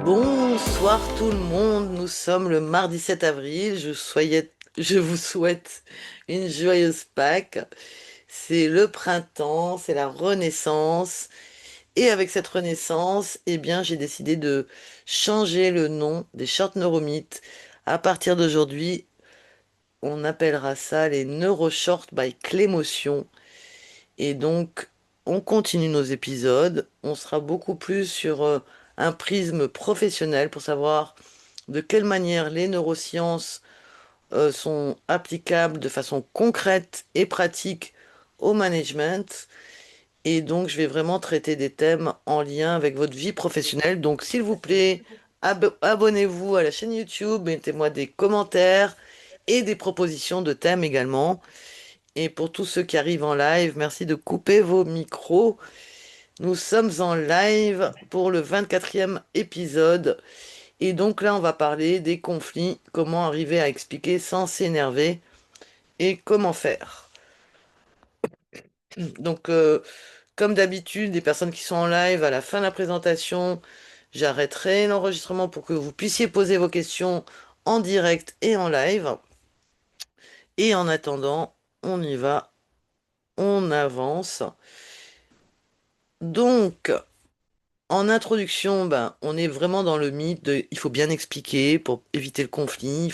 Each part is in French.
Bonsoir tout le monde, nous sommes le mardi 7 avril, je vous souhaite une joyeuse Pâques. C'est le printemps, c'est la renaissance. Et avec cette renaissance, eh bien, j'ai décidé de changer le nom des short neuromythes. À partir d'aujourd'hui, on appellera ça les NeuroShort by Clémotion. Et donc, on continue nos épisodes. On sera beaucoup plus sur un prisme professionnel pour savoir de quelle manière les neurosciences sont applicables de façon concrète et pratique au management. Et donc, je vais vraiment traiter des thèmes en lien avec votre vie professionnelle. Donc, s'il vous plaît, abonnez-vous à la chaîne YouTube, mettez-moi des commentaires et des propositions de thèmes également. Et pour tous ceux qui arrivent en live, merci de couper vos micros. Nous sommes en live pour le 24e épisode. Et donc là, on va parler des conflits, comment arriver à expliquer sans s'énerver et comment faire. Donc, comme d'habitude, les personnes qui sont en live, à la fin de la présentation, j'arrêterai l'enregistrement pour que vous puissiez poser vos questions en direct et en live. Et en attendant, on y va, on avance. Donc, en introduction, ben, on est vraiment dans le mythe de il faut bien expliquer pour éviter le conflit,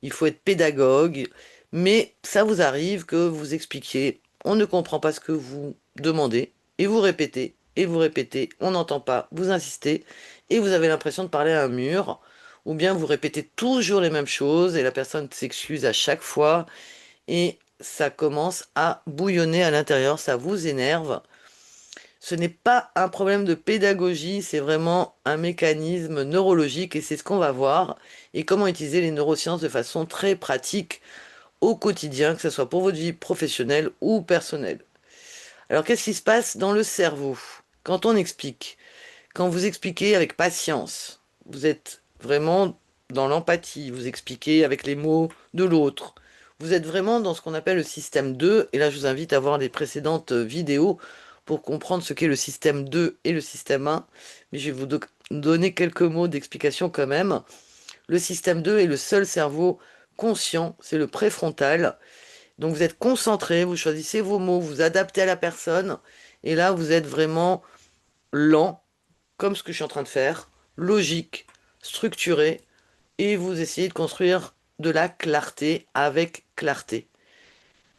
il faut être pédagogue, mais ça vous arrive que vous expliquiez, on ne comprend pas ce que vous demandez, et vous répétez, on n'entend pas, vous insistez, et vous avez l'impression de parler à un mur, ou bien vous répétez toujours les mêmes choses, et la personne s'excuse à chaque fois, et ça commence à bouillonner à l'intérieur, ça vous énerve. Ce n'est pas un problème de pédagogie, c'est vraiment un mécanisme neurologique et c'est ce qu'on va voir et comment utiliser les neurosciences de façon très pratique au quotidien, que ce soit pour votre vie professionnelle ou personnelle. Alors, qu'est-ce qui se passe dans le cerveau quand on explique? Quand vous expliquez avec patience, vous êtes vraiment dans l'empathie, vous expliquez avec les mots de l'autre. Vous êtes vraiment dans ce qu'on appelle le système 2, et là je vous invite à voir les précédentes vidéos pour comprendre ce qu'est le système 2 et le système 1, mais je vais vous donner quelques mots d'explication quand même. Le système 2 est le seul cerveau conscient, c'est le préfrontal. Donc vous êtes concentré, vous choisissez vos mots, vous adaptez à la personne, et là vous êtes vraiment lent, comme ce que je suis en train de faire, logique, structuré, et vous essayez de construire de la clarté avec clarté.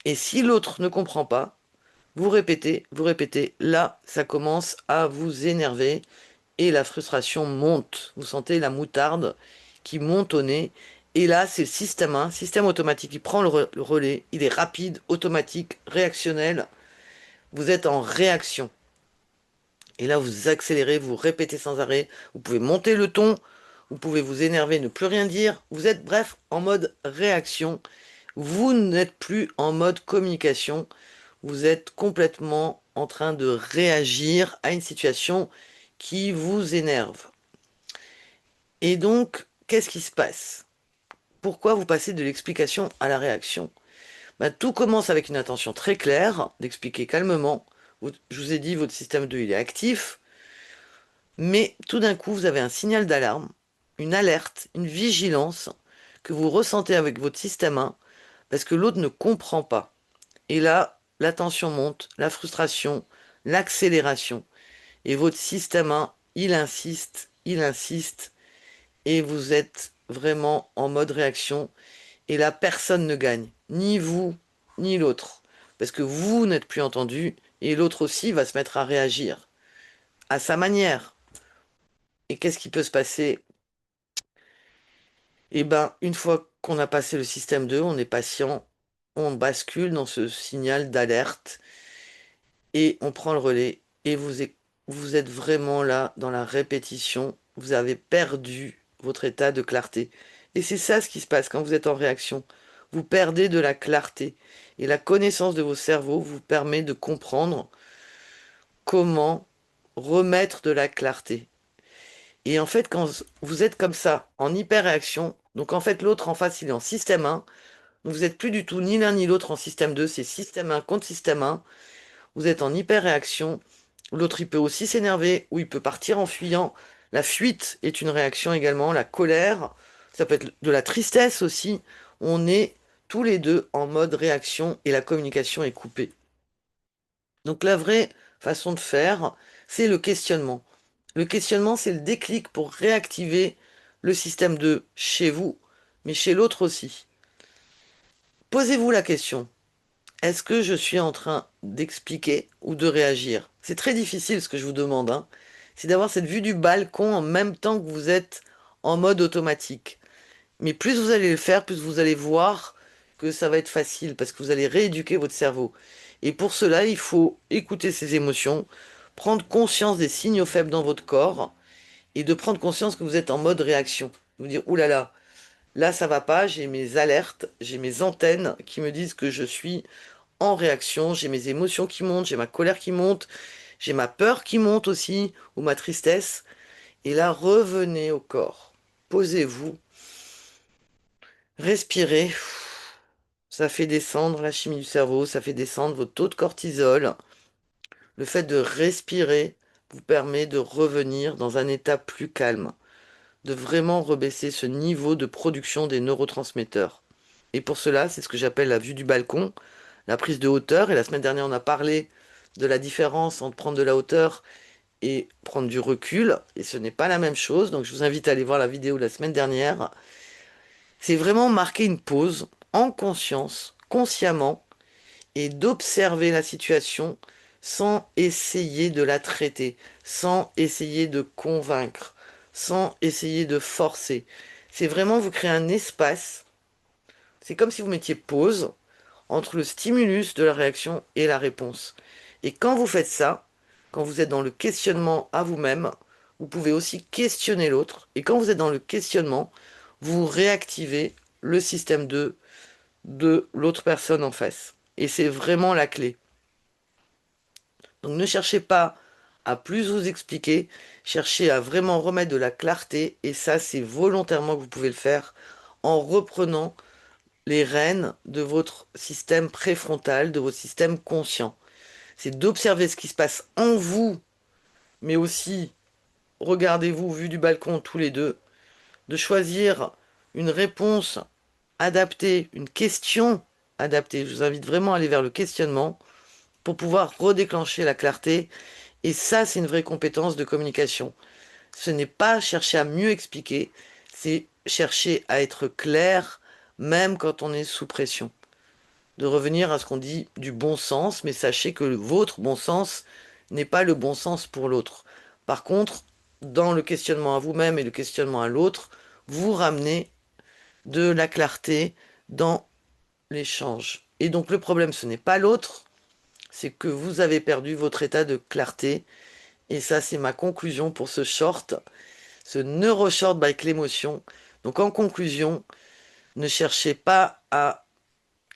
Et si l'autre ne comprend pas, vous répétez, là, ça commence à vous énerver et la frustration monte. Vous sentez la moutarde qui monte au nez. Et là, c'est le système 1, système automatique, il prend le relais, il est rapide, automatique, réactionnel. Vous êtes en réaction. Et là, vous accélérez, vous répétez sans arrêt. Vous pouvez monter le ton, vous pouvez vous énerver, ne plus rien dire. Vous êtes, bref, en mode réaction. Vous n'êtes plus en mode communication. Vous êtes complètement en train de réagir à une situation qui vous énerve. Et donc, qu'est-ce qui se passe? Pourquoi vous passez de l'explication à la réaction? Ben, tout commence avec une intention très claire, d'expliquer calmement. Je vous ai dit, votre système 2, il est actif. Mais tout d'un coup, vous avez un signal d'alarme, une alerte, une vigilance que vous ressentez avec votre système 1 parce que l'autre ne comprend pas. Et là, la tension monte, la frustration, l'accélération. Et votre système 1, il insiste, et vous êtes vraiment en mode réaction. Et là, personne ne gagne, ni vous, ni l'autre. Parce que vous n'êtes plus entendu, et l'autre aussi va se mettre à réagir à sa manière. Et qu'est-ce qui peut se passer? Et ben, une fois qu'on a passé le système 2, on est patient, on bascule dans ce signal d'alerte et on prend le relais. Et vous êtes vraiment là dans la répétition. Vous avez perdu votre état de clarté. Et c'est ça ce qui se passe quand vous êtes en réaction. Vous perdez de la clarté. Et la connaissance de vos cerveaux vous permet de comprendre comment remettre de la clarté. Et en fait, quand vous êtes comme ça, en hyper-réaction, donc en fait, l'autre en face, il est en système 1, donc vous n'êtes plus du tout ni l'un ni l'autre en système 2, c'est système 1 contre système 1, vous êtes en hyper-réaction, l'autre, il peut aussi s'énerver, ou il peut partir en fuyant, La fuite est une réaction également, la colère, ça peut être de la tristesse aussi. On est tous les deux en mode réaction et la communication est coupée. Donc la vraie façon de faire, c'est le questionnement. Le questionnement, c'est le déclic pour réactiver le système de chez vous, mais chez l'autre aussi. Posez-vous la question, est-ce que je suis en train d'expliquer ou de réagir? C'est très difficile ce que je vous demande, hein. C'est d'avoir cette vue du balcon en même temps que vous êtes en mode automatique. Mais plus vous allez le faire, plus vous allez voir que ça va être facile parce que vous allez rééduquer votre cerveau. Et pour cela, il faut écouter ses émotions, prendre conscience des signaux faibles dans votre corps et de prendre conscience que vous êtes en mode réaction. Vous dire, ouh là ça va pas, j'ai mes alertes, j'ai mes antennes qui me disent que je suis en réaction, j'ai mes émotions qui montent, j'ai ma colère qui monte, j'ai ma peur qui monte aussi, ou ma tristesse. Et là, revenez au corps. Posez-vous, respirez. Ça fait descendre la chimie du cerveau, ça fait descendre votre taux de cortisol. Le fait de respirer vous permet de revenir dans un état plus calme, de vraiment rebaisser ce niveau de production des neurotransmetteurs. Et pour cela, c'est ce que j'appelle la vue du balcon, la prise de hauteur. Et la semaine dernière, on a parlé de la différence entre prendre de la hauteur et prendre du recul. Et ce n'est pas la même chose. Donc je vous invite à aller voir la vidéo de la semaine dernière. C'est vraiment marquer une pause en conscience, consciemment, et d'observer la situation sans essayer de la traiter, sans essayer de convaincre, sans essayer de forcer. C'est vraiment vous créer un espace. C'est comme si vous mettiez pause entre le stimulus de la réaction et la réponse. Et quand vous faites ça, quand vous êtes dans le questionnement à vous-même, vous pouvez aussi questionner l'autre. Et quand vous êtes dans le questionnement, vous réactivez le système de l'autre personne en face. Et c'est vraiment la clé. Donc ne cherchez pas à plus vous expliquer, cherchez à vraiment remettre de la clarté. Et ça, c'est volontairement que vous pouvez le faire en reprenant les rênes de votre système préfrontal, de votre système conscient. C'est d'observer ce qui se passe en vous, mais aussi, regardez-vous, vue du balcon tous les deux, de choisir une réponse adaptée, une question adaptée. Je vous invite vraiment à aller vers le questionnement pour pouvoir redéclencher la clarté. Et ça, c'est une vraie compétence de communication. Ce n'est pas chercher à mieux expliquer, c'est chercher à être clair, même quand on est sous pression. De revenir à ce qu'on dit du bon sens, mais sachez que votre bon sens n'est pas le bon sens pour l'autre. Par contre, dans le questionnement à vous-même et le questionnement à l'autre, vous ramenez de la clarté dans l'échange. Et donc le problème, ce n'est pas l'autre, c'est que vous avez perdu votre état de clarté. Et ça, c'est ma conclusion pour ce short, ce neuroshort by l'émotion. Donc en conclusion, ne cherchez pas à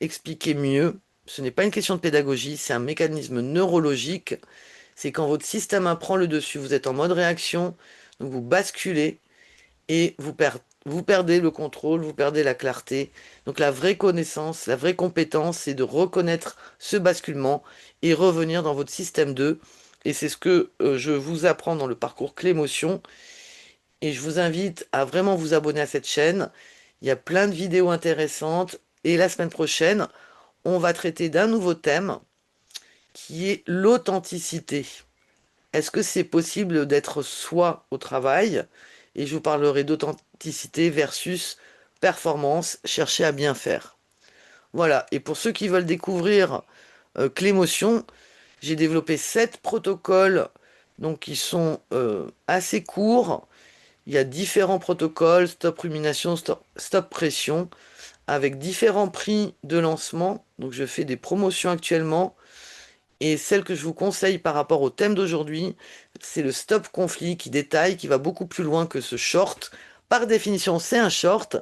expliquer mieux. Ce n'est pas une question de pédagogie, c'est un mécanisme neurologique. C'est quand votre système 1 prend le dessus, vous êtes en mode réaction, donc vous basculez et vous perdez le contrôle, vous perdez la clarté. Donc la vraie connaissance, la vraie compétence, c'est de reconnaître ce basculement et revenir dans votre système 2. Et c'est ce que je vous apprends dans le parcours Clémotion. Et je vous invite à vraiment vous abonner à cette chaîne. Il y a plein de vidéos intéressantes. Et la semaine prochaine, on va traiter d'un nouveau thème qui est l'authenticité. Est-ce que c'est possible d'être soi au travail? Et je vous parlerai d'authenticité versus performance, chercher à bien faire. Voilà, et pour ceux qui veulent découvrir Clémotion, j'ai développé 7 protocoles donc, qui sont assez courts. Il y a différents protocoles, stop rumination, stop pression, avec différents prix de lancement. Donc je fais des promotions actuellement. Et celle que je vous conseille par rapport au thème d'aujourd'hui, c'est le stop conflit qui détaille, qui va beaucoup plus loin que ce short. Par définition, c'est un short.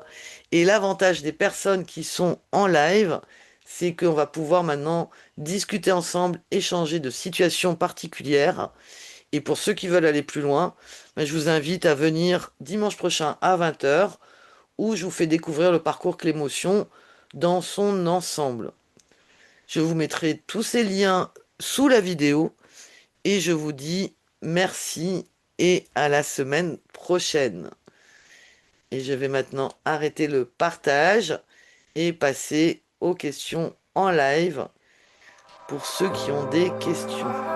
Et l'avantage des personnes qui sont en live, c'est qu'on va pouvoir maintenant discuter ensemble, échanger de situations particulières. Et pour ceux qui veulent aller plus loin, ben, je vous invite à venir dimanche prochain à 20 heures, où je vous fais découvrir le parcours Clémotion dans son ensemble. Je vous mettrai tous ces liens sous la vidéo et je vous dis merci et à la semaine prochaine. Et je vais maintenant arrêter le partage et passer aux questions en live pour ceux qui ont des questions.